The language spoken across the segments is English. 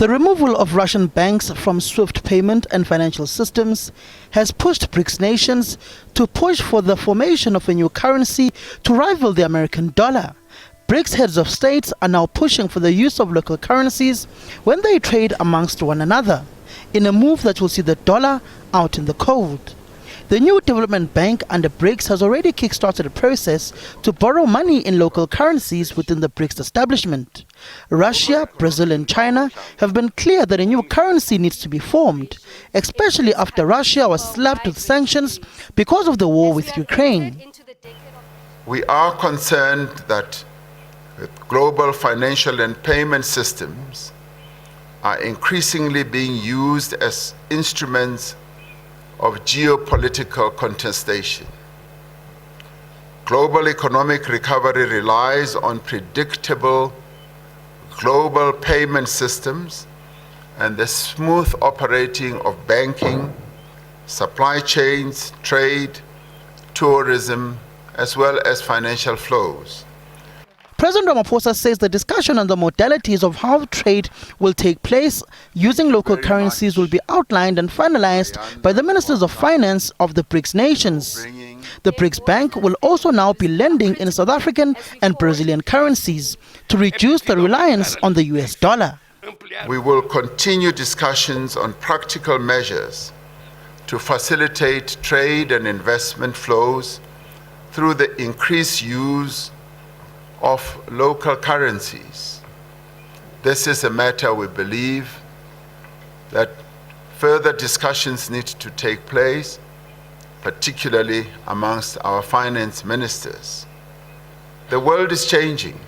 The removal of Russian banks from SWIFT payment and financial systems has pushed BRICS nations to push for the formation of a new currency to rival the American dollar. BRICS heads of states are now pushing for the use of local currencies when they trade amongst one another, in a move that will see the dollar out in the cold. The new development bank under BRICS has already kick-started a process to borrow money in local currencies within the BRICS establishment. Russia, Brazil and China have been clear that a new currency needs to be formed, especially after Russia was slapped with sanctions because of the war with Ukraine. We are concerned that global financial and payment systems are increasingly being used as instruments of geopolitical contestation. Global economic recovery relies on predictable global payment systems and the smooth operating of banking, supply chains, trade, tourism, as well as financial flows. President Ramaphosa says the discussion on the modalities of how trade will take place using local currencies will be outlined and finalized by the ministers of finance of the BRICS nations. The BRICS Bank will also now be lending in South African and Brazilian currencies to reduce the reliance on the US dollar. We will continue discussions on practical measures to facilitate trade and investment flows through the increased use of local currencies. This is a matter we believe that further discussions need to take place, particularly amongst our finance ministers. The world is changing.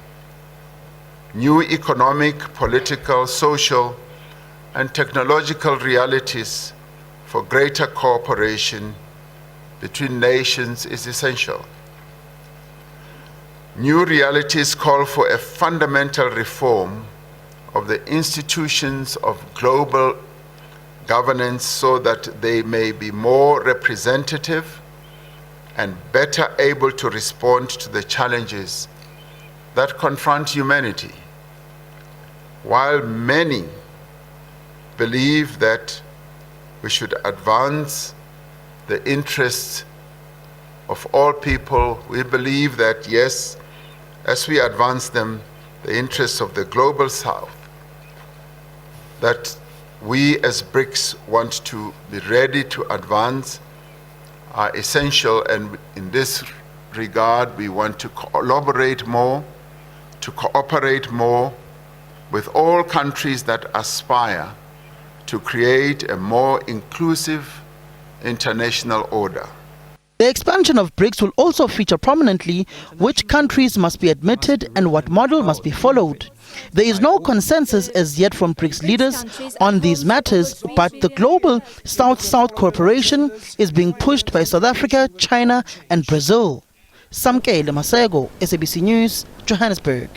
New economic, political, social, and technological realities for greater cooperation between nations is essential. New realities call for a fundamental reform of the institutions of global governance so that they may be more representative and better able to respond to the challenges that confront humanity. While many believe that we should advance the interests of all people, we believe that yes, as we advance them, the interests of the global South, that we as BRICS want to be ready to advance are essential, and in this regard we want to collaborate more, to cooperate more with all countries that aspire to create a more inclusive international order. The expansion of BRICS will also feature prominently which countries must be admitted and what model must be followed. There is no consensus as yet from BRICS leaders on these matters, but the global South-South cooperation is being pushed by South Africa, China and Brazil. Samkele Masego, SABC News, Johannesburg.